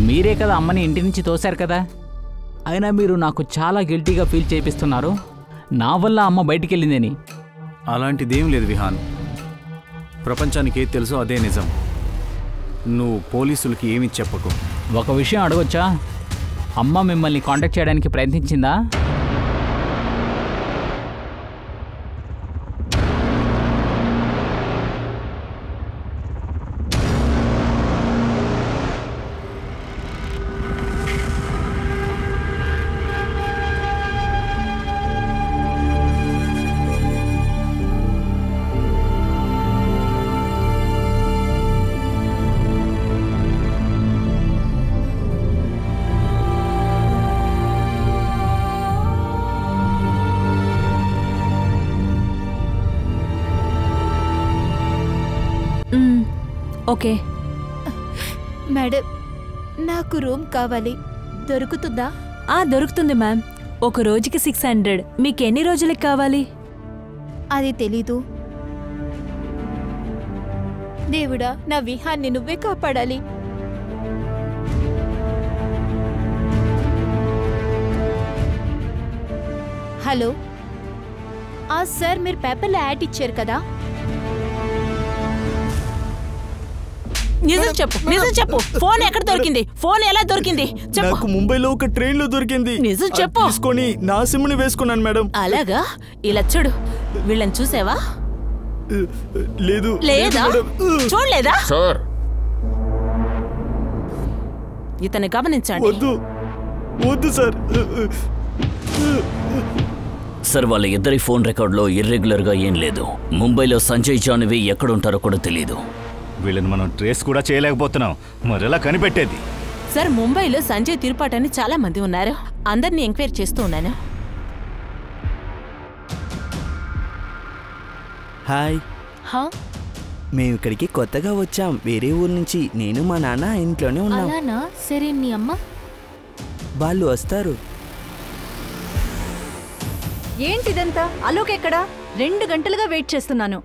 మీరే కదా అమ్మని ఇంటి నుంచి తోశారు కదా. అయినా మీరు నాకు చాలా గిల్టీగా ఫీల్ చేపిస్తున్నారు. నా వల్ల అమ్మ బయటికి వెళ్ళిందని. అలాంటిదేం లేదు విహాన్. ప్రపంచానికి ఏది తెలుసో అదే నిజం. నువ్వు పోలీసులకి ఏమీ చెప్పకు. ఒక విషయం అడగొచ్చా? అమ్మ మిమ్మల్ని కాంటాక్ట్ చేయడానికి ప్రయత్నించిందా? ఓకే మేడం, నాకు రూమ్ కావాలి, దొరుకుతుందా? దొరుకుతుంది మ్యామ్. ఒక రోజుకి 600. మీకు ఎన్ని రోజులకి కావాలి? అది తెలీదు. దేవుడా, నా విహాన్ని నువ్వే కాపాడాలి. హలో సార్, మీరు పేపర్లో యాడ్ ఇచ్చారు కదా? నిజం చెప్పు, నిజం చెప్పు. ఫోన్ ఎక్కడ దొరికింది? ఫోన్ ఎలా దొరికింది చెప్పు. నాకు ముంబైలో ఒక ట్రైన్ లో దొరికింది. నిజం చెప్పు. తీసుకొని నా సిమ్ ని వేసుకున్నాను మేడం. అలాగా? ఇలా చూడు, వీళ్ళని చూసావా? లేదు. లేదా? చూడలేదా? సార్, ఇతన్ని గమనించండి. వద్దు వద్దు సార్. సార్, వాళ్ళ ఇద్దరి ఫోన్ రికార్డులో ఇర్రెగ్యులర్గా ఏం లేదు. ముంబైలో సంజయ్ జాన్వి ఎక్కడుంటారో కూడా తెలీదు. వీళ్ళని మనం ట్రేస్ కూడా చేయలేకపోతున్నాం. మరెలా కనిపెట్టేది? సార్, ముంబైలో సంజయ్ తిరుపాటు అని చాలా మంది ఉన్నారు. అందరినీ ఎంక్వైరీ చేస్తూ ఉన్నాను. హాయ్. మేము ఇక్కడికి కొత్తగా వచ్చాం, వేరే ఊరు నుంచి. నేను మా నాన్న ఇంట్లోనే ఉన్నాం. అలానా? సరే, నీ అమ్మ? వాళ్ళు వస్తారు. ఏంటిదంతా? అలోక్ ఎక్కడా? 2 గంటలుగా వెయిట్ చేస్తున్నాను.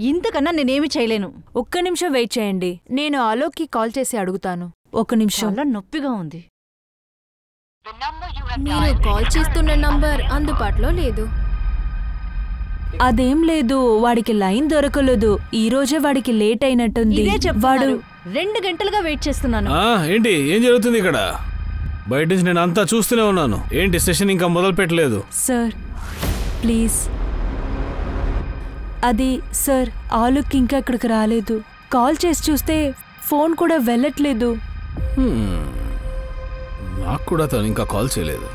ఇంతకన్నా నేనేమి చేయలేను. ఒక్క నిమిషం వెయిట్ చేయండి, నేను ఆలోక్కి కాల్ చేసి అడుగుతాను. ఒక్క నిమిషం. చాలా నొప్పిగా ఉంది. మీరు కాల్ చేస్తున్న నంబర్ అందుబాటులో లేదు. అదేం లేదు, వాడికి లైన్ దొరకలేదు. ఈ రోజే వాడికి లేట్ అయినట్టుంది. ఇదే వాడు చెప్తున్నారు. 2 గంటలుగా వెయిట్ చేస్తున్నాను. ఏంటి ఏం జరుగుతుంది ఇక్కడ? బయట నుంచి నేను అంతా చూస్తూనే ఉన్నాను. ఏంటి సెషన్ ఇంకా మొదలు పెట్టలేదు? Sir please. అది సార్, ఆలోక్ ఇంకా ఇక్కడికి రాలేదు. కాల్ చేసి చూస్తే ఫోన్ కూడా వెళ్ళట్లేదు. నాకు కూడా తను ఇంకా కాల్ చేయలేదు.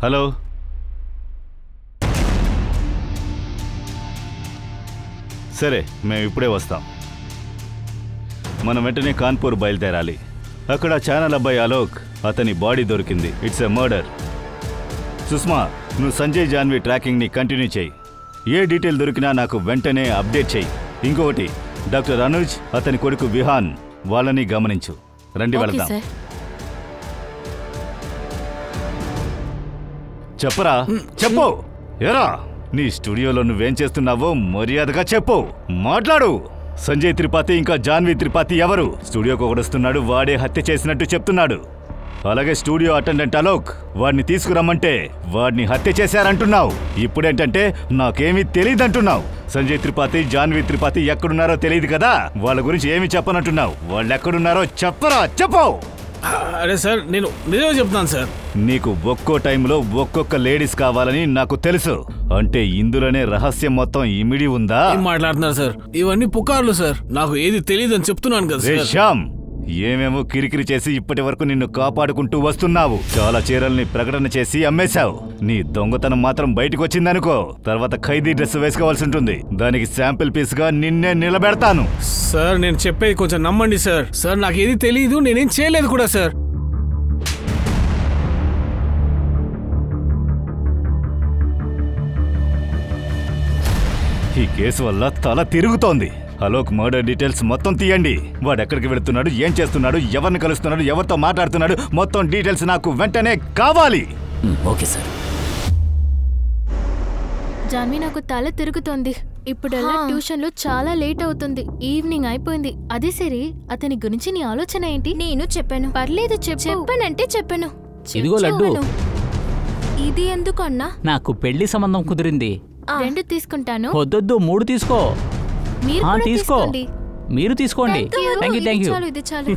హలో, సరే మేము ఇప్పుడే వస్తాం. మనం వెంటనే కాన్పూర్ బయలుదేరాలి. అక్కడ ఛానల్ అబ్బాయి అలోక్, అతని బాడీ దొరికింది. It's a murder. సుష్మా, నువ్వు సంజయ్ జాన్వి ట్రాకింగ్ని కంటిన్యూ చేయి. ఏ డీటెయిల్ దొరికినా నాకు వెంటనే అప్డేట్ చేయి. ఇంకొకటి, డాక్టర్ అనుజ్, అతని కొడుకు విహాన్, వాళ్ళని గమనించు. రండి వెళ్దాం. చెప్పరా, చెప్పు. ఏరా, నీ స్టూడియోలో నువ్వేం చేస్తున్నావో మర్యాదగా చెప్పు. మాట్లాడు. సంజయ్ త్రిపాఠి ఇంకా జాన్వి త్రిపాఠి ఎవరు? స్టూడియోకి ఒకడొస్తున్నాడు, వాడే హత్య చేసినట్టు చెప్తున్నాడు. అలాగే స్టూడియో అటెండెంట్ అలోక్, వాడిని తీసుకురమ్మంటే వాడిని హత్య చేశారంటున్నావు. ఇప్పుడేంటంటే నాకేమీ తెలియదంటున్నావు. సంజయ్ త్రిపాఠి, జాన్వి త్రిపాఠి ఎక్కడున్నారో తెలియదు కదా, వాళ్ళ గురించి ఏమి చెప్పనంటున్నావు. వాళ్ళు ఎక్కడున్నారో చెప్పరా, చెప్పు. అరే సార్, నేను నిజమే చెప్తాను సార్. నీకు ఒక్కో టైంలో ఒక్కొక్క లేడీస్ కావాలని నాకు తెలుసు. అంటే ఇందులోనే రహస్యం మొత్తం ఇమిడి ఉందా? ఏం మాట్లాడుతున్నారు సార్? ఇవన్నీ పుకార్లు సార్. నాకు ఏది తెలియదని చెప్తున్నాను కదా సార్. శ్యామ్, ఏమేమో కిరికిరి చేసి ఇప్పటి వరకు నిన్ను కాపాడుకుంటూ వస్తున్నావు. చాలా చీరల్ని ప్రకటన చేసి అమ్మేశావు. నీ దొంగతనం మాత్రం బయటకు వచ్చిందనుకో, తర్వాత ఖైదీ డ్రెస్ వేసుకోవాల్సి ఉంటుంది. దానికి శాంపిల్ పీస్ గా నిన్నే నిలబెడతాను. సార్, నేను చెప్పేది కొంచెం నమ్మండి సార్. సార్, నాకేది తెలియదు, నేనేం చేయలేదు కూడా సార్. ఈ కేసు వల్ల తల తిరుగుతోంది. అలోక్ మర్డర్ డీటెయిల్స్ మొత్తం తీయండి. వాడు ఎక్కడికి వెళుతున్నాడు, ఏం చేస్తున్నాడు, ఎవరిని కలుస్తున్నాడు, ఎవరితో మాట్లాడుతున్నాడు, మొత్తం డీటెయిల్స్ నాకు వెంటనే కావాలి. Okay sir. జాన్వి, నాకు తల తిరుగుతోంది. ఇప్పుడల్లా ట్యూషన్లో చాలా లేట్ అవుతుంది. ఈవినింగ్ అయిపోయింది. అది సరే, అతని గురించి నీ ఆలోచన ఏంటి? నేను చెప్పాను. పర్లేదు, చెప్పానంటే చెప్పాను. ఇదిగో లడ్డు. ఇది ఎందుకు అన్నా? నాకు పెళ్లి సంబంధం కుదిరింది. 2 తీసుకుంటాను. వద్దొద్దు, 3 తీసుకో. మీరు కూడా తీసుకో. తీసుకోండి. మీరు తీసుకోండి. Thank you, thank you. చాలు, ఇది చాలు.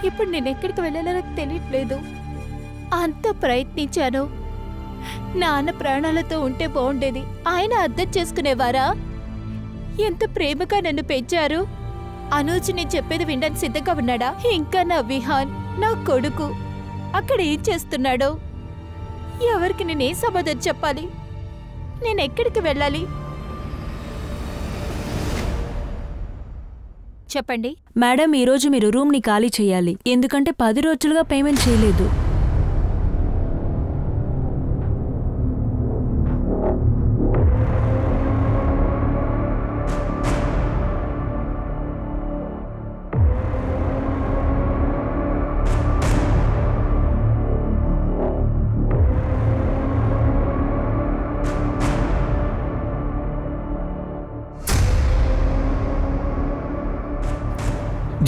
ఇప్పుడు నేను ఎక్కడికి వెళ్ళాలో నాకు తెలియట్లేదు. అంత ప్రయత్నించాను. నాన్న ప్రాణాలతో ఉంటే బాగుండేది. ఆయన అర్థం చేసుకునేవారా? ఎంత ప్రేమగా నన్ను పెంచారు. అనూజ్ నేను చెప్పేది వినడానికి సిద్ధంగా ఉన్నాడా? ఇంకా నా విహాన్, నా కొడుకు అక్కడ ఏం చేస్తున్నాడో? ఎవరికి నేనేం సమాధానం చెప్పాలి? నేను ఎక్కడికి వెళ్ళాలి? చెప్పండి మేడం, ఈరోజు మీరు రూమ్ని ఖాళీ చేయాలి. ఎందుకంటే 10 రోజులుగా పేమెంట్ చేయలేదు.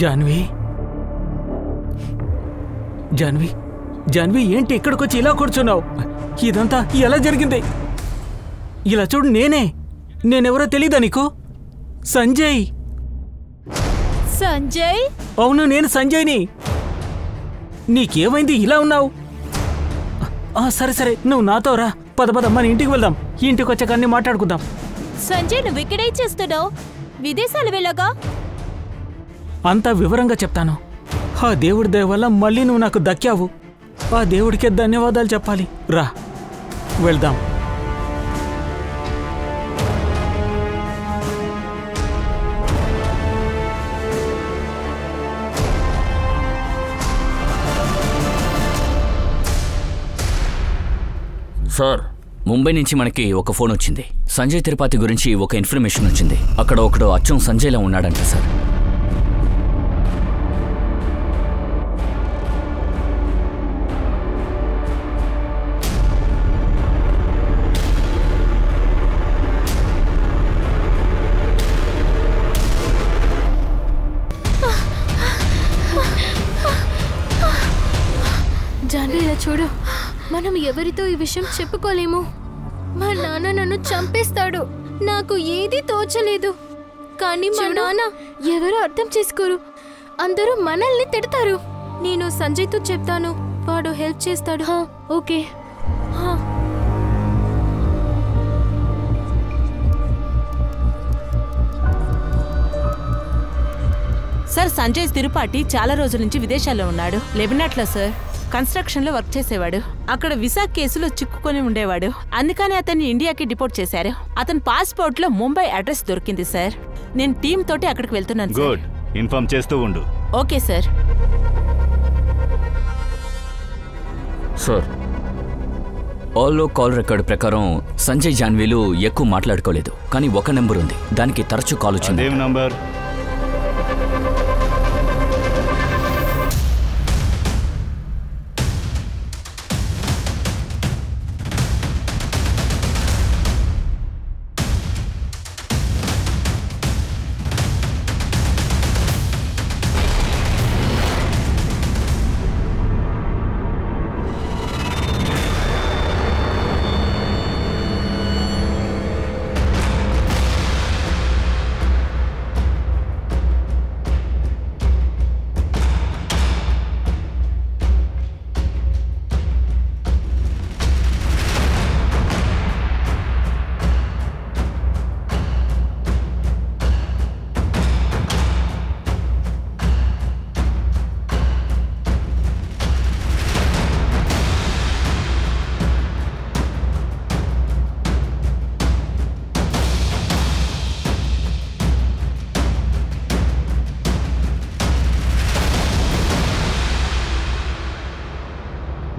జాన్వి, జాన్వి, జాన్వి, ఏంటి ఇక్కడికొచ్చి ఇలా కూర్చున్నావు? ఇదంతా ఎలా జరిగింది? ఇలా చూడు, నేనెవరో తెలీదా నీకు? సంజయ్. సంజయ్? అవును, నేను సంజయ్ని. నీకేమైంది ఇలా ఉన్నావు? సరే సరే, నువ్వు నాతో రా. పద పద, మన ఇంటికి వెళ్దాం. ఇంటికి వచ్చాక అన్ని మాట్లాడుకుందాం. సంజయ్, నువ్వు ఇక్కడే చేస్తున్నావు? విదేశాలు వెళ్ళగా? అంతా వివరంగా చెప్తాను. ఆ దేవుడి దయ వల్ల మళ్ళీ నువ్వు నాకు దక్కావు. ఆ దేవుడికే ధన్యవాదాలు చెప్పాలి. రా వెళ్దాం. సార్, ముంబై నుంచి మనకి ఒక ఫోన్ వచ్చింది. సంజయ్ తిరుపతి గురించి ఒక ఇన్ఫర్మేషన్ వచ్చింది. అక్కడ ఒకడు అచ్చం సంజయ్లా ఉన్నాడంట సార్. జాన్వి, ఇలా చూడు. మనం ఎవరితో ఈ విషయం చెప్పుకోలేము. మా నాన్న నన్ను చంపేస్తాడు. నాకు ఏది తోచలేదు. కానీ మా నాన్న ఎవరో అర్థం చేసుకోరు. అందరూ మనల్ని తిడతారు. నేను సంజయ్తో చెప్తాను, వాడు హెల్ప్ చేస్తాడు. ఓకే. సార్, సంజయ్ తిరుపాటి చాలా రోజుల నుంచి విదేశాల్లో ఉన్నాడు. లెబనాట్లో సార్ కన్స్ట్రక్షన్లో వర్క్ చేసేవాడు. అక్కడ విసా కేసులో చిక్కుకొని ఉండేవాడు. అందుకని అతన్ని ఇండియాకి డిపోర్ట్ చేశారు. అతని పాస్పోర్ట్లో ముంబై అడ్రస్ దొరికింది సార్. నేను టీం తోటి అక్కడికి వెళ్తున్నాను. గుడ్, ఇన్ఫార్మ్ చేస్తూ ఉండు. Okay sir. సార్, ఆల్లో కాల్ రికార్డు ప్రకారం సంజయ్ జాన్వీలు ఎక్కువ మాట్లాడుకోలేదు. కానీ ఒక నెంబర్ ఉంది, దానికి తరచూ కాల్ వచ్చింది. నంబర్?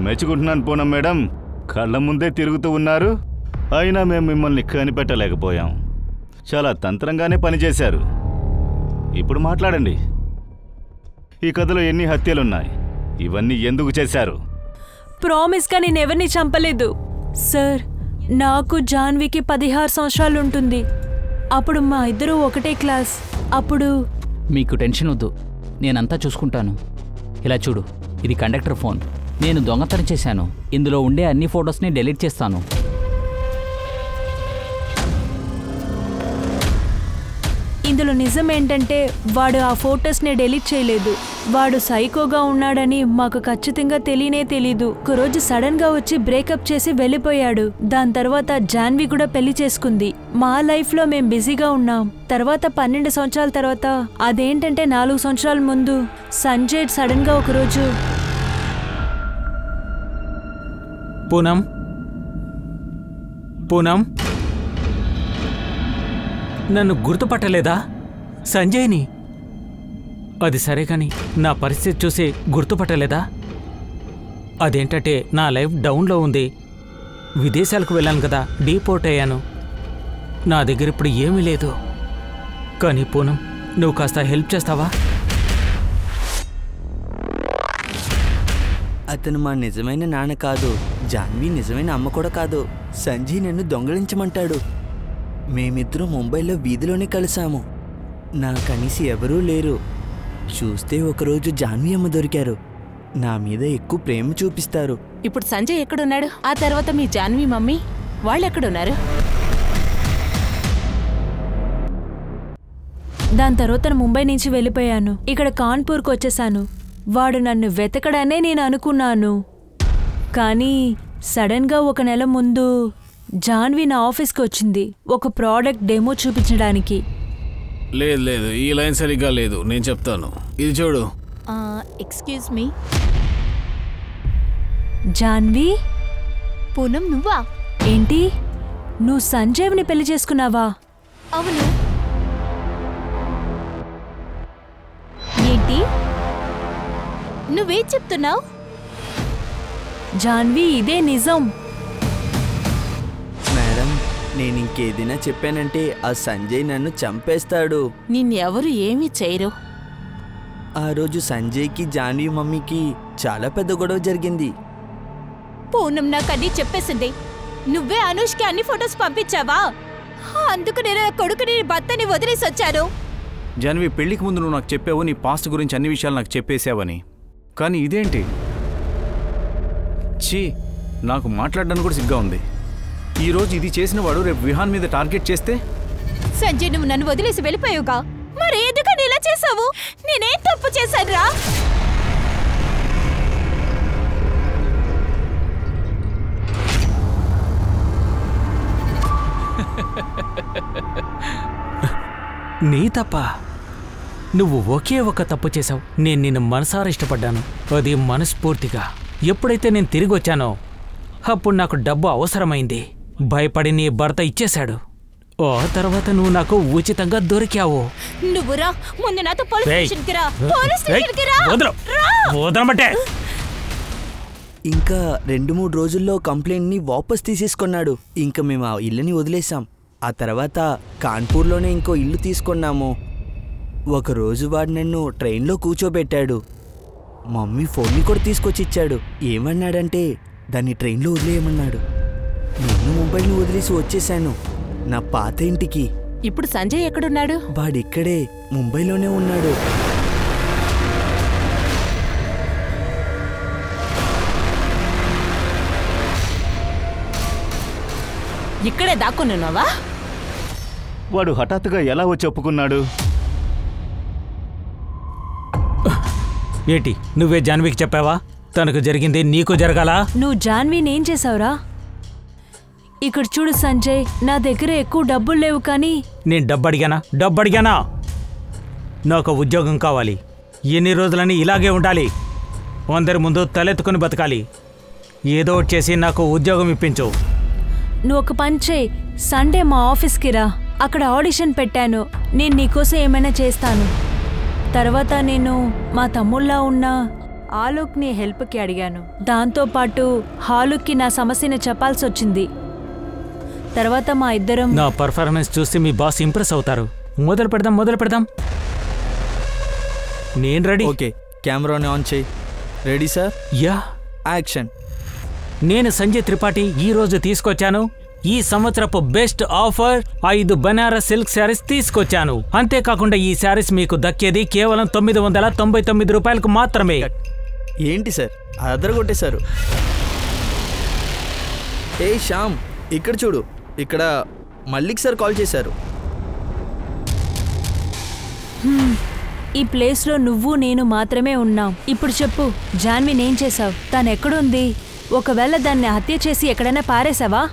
మెచ్చుకుంటున్నాను పూనం మేడం. కళ్ళ ముందే తిరుగుతూ ఉన్నారు, అయినా మేము మిమ్మల్ని కనిపెట్టలేకపోయాం. చాలా తంత్రంగానే పనిచేశారు. ఇప్పుడు మాట్లాడండి. ఈ కథలో ఎన్ని హత్యలున్నాయి? ఇవన్నీ ఎందుకు చేశారు? ప్రామిస్గా నేను ఎవరిని చంపలేదు సార్. నాకు జాన్వికి 16 సంవత్సరాలు ఉంటుంది. అప్పుడు మా ఇద్దరు ఒకటే క్లాస్. అప్పుడు మీకు టెన్షన్ వద్దు, నేనంతా చూసుకుంటాను. ఇలా చూడు, ఇది కండక్టర్ ఫోన్. నేను దొంగతనం చేశాను. ఇందులో ఉండే అన్ని ఫొటోస్ని డిలీట్ చేస్తాను. ఇందులో నిజం ఏంటంటే వాడు ఆ ఫొటోస్ని డిలీట్ చేయలేదు. వాడు సైకోగా ఉన్నాడని మాకు ఖచ్చితంగా తెలీదు. ఒకరోజు సడన్ గా వచ్చి బ్రేకప్ చేసి వెళ్ళిపోయాడు. దాని తర్వాత జాన్వి కూడా పెళ్లి చేసుకుంది. మా లైఫ్ లో మేం బిజీగా ఉన్నాం. తర్వాత 12 సంవత్సరాల తర్వాత, అదేంటంటే 4 సంవత్సరాల ముందు సంజయ్ సడన్ గా ఒకరోజు పూనం, నన్ను గుర్తుపట్టలేదా? సంజయ్ని. అది సరే కానీ నా పరిస్థితి చూసి గుర్తుపట్టలేదా? అదేంటంటే నా లైఫ్ డౌన్లో ఉంది. విదేశాలకు వెళ్ళాను కదా, డీపోర్ట్ అయ్యాను. నా దగ్గర ఇప్పుడు ఏమీ లేదు. కానీ పూనం, నువ్వు కాస్త హెల్ప్ చేస్తావా? అతను మా నిజమైన నాన్న కాదు. జాన్వి నిజమైన అమ్మ కూడా కాదు. సంజయ్ నన్ను దొంగలించమంటాడు. మేమిద్దరం ముంబైలో వీధిలోనే కలిసాము. నా కనీసి ఎవరూ లేరు. చూస్తే ఒకరోజు జాన్వి అమ్మ దొరికారు. నా మీద ఎక్కువ ప్రేమ చూపిస్తారు. ఇప్పుడు సంజయ్ ఎక్కడున్నాడు? ఆ తర్వాత మీ జాన్వి మమ్మీ వాళ్ళు ఎక్కడున్నారు? దాని తర్వాత ముంబై నుంచి వెళ్ళిపోయాను. ఇక్కడ కాన్పూర్కి వచ్చేసాను. వాడు నన్ను వెతకడనే నేను అనుకున్నాను. కానీ సడన్గా ఒక నెల ముందు జాన్వి నా ఆఫీస్కి వచ్చింది ఒక ప్రోడక్ట్ డెమో చూపించడానికి. లేదు లేదు, ఈ లైన్ సరిగ్గా లేదు, నేను చెప్తాను. ఇది చూడు. Excuse me. జాన్వి? పూనం నువ్వా? ఏంటి, నువ్వు సంజయ్ని పెళ్లి చేసుకున్నావా? అవును. ఏంటి నువ్వేం చెప్తున్నావు? జాన్వి, ఇదే నిజం. మేడం, నేను ఇంకేదైనా చెప్పానంటే ఆ సంజయ్ నన్ను చంపేస్తాడు. నిన్నెవరు ఏమీ చేయరు. ఆ రోజు సంజయ్కి జాన్వి మమ్మీకి చాలా పెద్ద గొడవ జరిగింది. పూనం నాకు అన్నీ చెప్పేసింది. నువ్వే అనుష్కి అన్ని ఫొటోస్ పంపించావా? అందుకు నేను నా కొడుకుని భర్తని వదిలేసి వచ్చాను. జాన్వి, పెళ్లికి ముందు నువ్వు నాకు చెప్పావు నీ పాస్ట్ గురించి అన్ని విషయాలు నాకు చెప్పేశావని. కానీ ఇదేంటి? ఛీ, నాకు మాట్లాడడానికి కూడా సిగ్గా ఉంది. ఈరోజు ఇది చేసిన వాడు రేపు విహాన్ మీద టార్గెట్ చేస్తే? సంజయ్, నువ్వు నన్ను వదిలేసి వెళ్ళిపోయావుగా, మరి ఎందుకని ఇలా చేసావు? నేనేం తప్పు చేశానురా? నీ తప్ప? నువ్వు ఒకే ఒక తప్పు చేశావు. నేను నిన్ను మనసారా ఇష్టపడ్డాను, అది మనస్ఫూర్తిగా. ఎప్పుడైతే నేను తిరిగి వచ్చానో అప్పుడు నాకు డబ్బు అవసరమైంది. భయపడి నీ భర్త ఇచ్చేశాడు. ఆ తర్వాత నువ్వు నాకు ఉచితంగా దొరికావు. నువ్వురా, ముందు నాతో పోలీస్ స్టేషన్కి రా. పోలీస్ స్టేషన్కి రా. వదలమంటే ఇంకా 2-3 రోజుల్లో కంప్లైంట్ని వాపస్ తీసేసుకున్నాడు. ఇంకా మేము ఆ ఇల్లుని వదిలేసాం. ఆ తర్వాత కాన్పూర్లోనే ఇంకో ఇల్లు తీసుకున్నాము. ఒకరోజు వాడు నన్ను ట్రైన్లో కూర్చోబెట్టాడు. మమ్మీ ఫోన్ని కూడా తీసుకొచ్చి ఇచ్చాడు. ఏమన్నాడంటే దాన్ని ట్రైన్లో వదిలేయమన్నాడు. నేను ముంబైని వదిలేసి వచ్చేసాను నా పాత ఇంటికి. ఇప్పుడు సంజయ్ ఎక్కడున్నాడు? వాడిక్కడే ముంబైలోనే ఉన్నాడు. ఇక్కడే దాక్కున్నావా? వాడు హఠాత్తుగా ఎలా వచ్చి ఒప్పుకున్నాడు? ఏంటి, నువ్వే జాన్వికి చెప్పావా? తనకు జరిగింది నీకు జరగాల? నువ్వు జాన్విని ఏం చేసావురా? ఇక్కడ చూడు సంజయ్, నా దగ్గర ఎక్కువ డబ్బులు లేవు కానీ. నేను డబ్బు అడిగానా? నాకు ఉద్యోగం కావాలి. ఎన్ని రోజులని ఇలాగే ఉండాలి? అందరి ముందు తలెత్తుకుని బతకాలి. ఏదో ఒకటి చేసి నాకు ఉద్యోగం ఇప్పించు. నువ్వు ఒక పని చేయి, సండే మా ఆఫీస్కి రా. అక్కడ ఆడిషన్ పెట్టాను. నేను నీకోసం ఏమైనా చేస్తాను. తర్వాత నేను మా తమ్ముళ్ళ ఉన్న ఆలోక్ని హెల్ప్కి అడిగాను. దాంతోపాటు హాలుక్కి నా సమస్యని చెప్పాల్సి వచ్చింది. తర్వాత మా ఇద్దరం నా పర్ఫార్మెన్స్ చూసి మీ బాస్ ఇంప్రెస్ అవుతారు. మొదలు పెడదాం. నేను రెడీ. ఓకే, కెమెరాని ఆన్ చేయి. Ready sir? Yeah, action. నేను సంజయ్ త్రిపాఠి ఈ రోజు తీసుకొచ్చాను ఈ సంవత్సరపు best offer 5 Banaras silk saris తీసుకొచ్చాను. అంతేకాకుండా ఈ శారీస్ మీకు దక్కేది కేవలం 999 రూపాయలకు మాత్రమే. ఏంటి సార్ అదరగొట్టేశారు? ఏ శ్యామ్, ఇక్కడ చూడు. ఇక్కడ మల్లిక్ సార్ కాల్ చేశారు. ఈ ప్లేస్లో నువ్వు నేను మాత్రమే ఉన్నాం. ఇప్పుడు చెప్పు, జాన్వి ఏం చేసావు? తను ఎక్కడుంది? ఒకవేళ దాన్ని హత్య చేసి ఎక్కడైనా పారేసావా?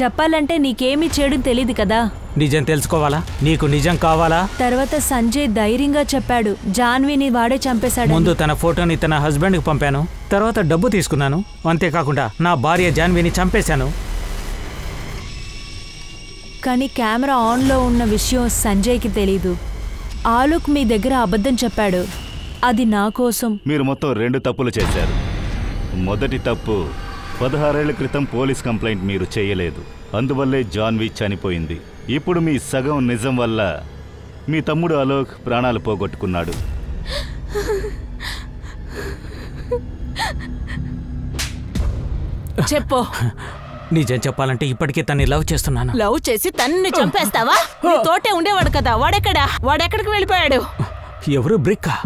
చెప్పాలంటే నీకేమీ చేయడం తెలీదు కదా. నిజం తెలుసుకోవాలా? నీకు నిజం కావాలా? తర్వాత సంజయ్ ధైర్యంగా చెప్పాడు జాన్విని వాడే చంపేశాడు. ముందు తన ఫోటోని తన హస్బెండ్కి పంపాను. తర్వాత డబ్బు తీసుకున్నాను. అంతేకాకుండా నా భార్య జాన్విని చంపేశాను. కానీ కెమెరా ఆన్లో ఉన్న విషయం సంజయ్కి తెలీదు. ఆలోక్ మీ దగ్గర అబద్ధం చెప్పాడు. అది నా కోసం. మీరు మొత్తం 2 తప్పులు చేశారు. మొదటి తప్పు, 16 ఏళ్ల క్రితం పోలీస్ కంప్లైంట్ మీరు చేయలేదు. అందువల్లే జాన్వి చనిపోయింది. ఇప్పుడు మీ సగం నిజం వల్ల మీ తమ్ముడు అలోక్ ప్రాణాలు పోగొట్టుకున్నాడు. చెప్పు. నిజం చెప్పాలంటే ఇప్పటికే తన్ని లవ్ చేస్తున్నాను. లవ్ చేసి తన్ని చంపేస్తావా? నీ తోటే ఉండేవాడు కదా, వాడెక్కడికి వెళ్ళిపోయాడు? ఎవరు? బ్రిక్కా?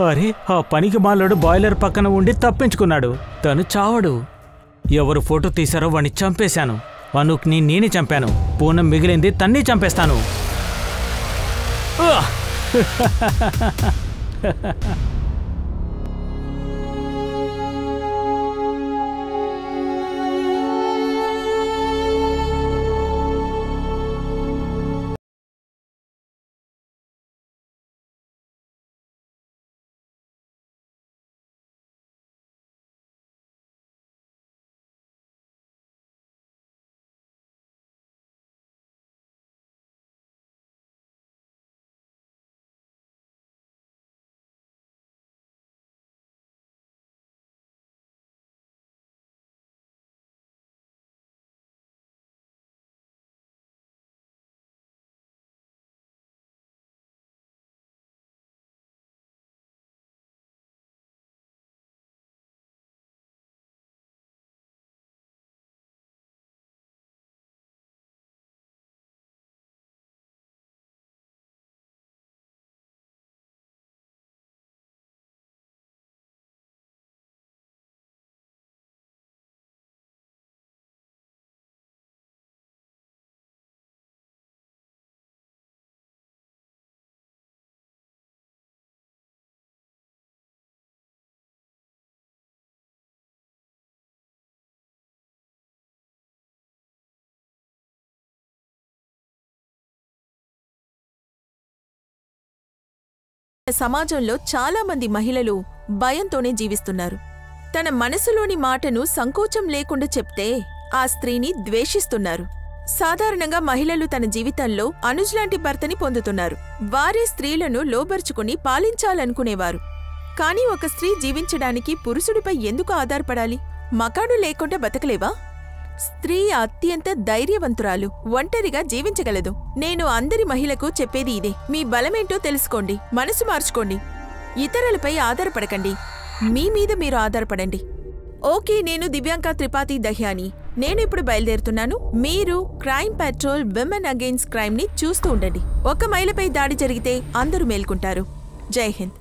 అరే, ఆ పనికి మాలోడు బాయిలర్ పక్కన ఉండి తప్పించుకున్నాడు. తను చావడు. ఎవరు ఫోటో తీశారో వాడిని చంపేశాను. అనుక్ని నేనే చంపాను. పూనం మిగిలింది తన్ని చంపేస్తాను. సమాజంలో చాలా మంది మహిళలు భయంతోనే జీవిస్తున్నారు. తన మనసులోని మాటను సంకోచం లేకుండా చెప్తే ఆ స్త్రీని ద్వేషిస్తున్నారు. సాధారణంగా మహిళలు తన జీవితంలో అనుజ్ లాంటి భర్తని పొందుతున్నారు. వారే స్త్రీలను లోబర్చుకుని పాలించాలనుకునేవారు. కానీ ఒక స్త్రీ జీవించడానికి పురుషుడిపై ఎందుకు ఆధారపడాలి? మకాడు లేకుండా బతకలేవా? స్త్రీ అత్యంత ధైర్యవంతురాలు, ఒంటరిగా జీవించగలదు. నేను అందరి మహిళకు చెప్పేది ఇదే. మీ బలమేంటో తెలుసుకోండి, మనసు మార్చుకోండి, ఇతరులపై ఆధారపడకండి, మీ మీద మీరు ఆధారపడండి. ఓకే, నేను దివ్యాంక త్రిపాఠి దహ్యాని. నేను ఇప్పుడు బయలుదేరుతున్నాను. మీరు crime petrol women against crime ని చూస్తూ ఉండండి. ఒక మహిళపై దాడి జరిగితే అందరూ మేల్కొంటారు. జై హింద్.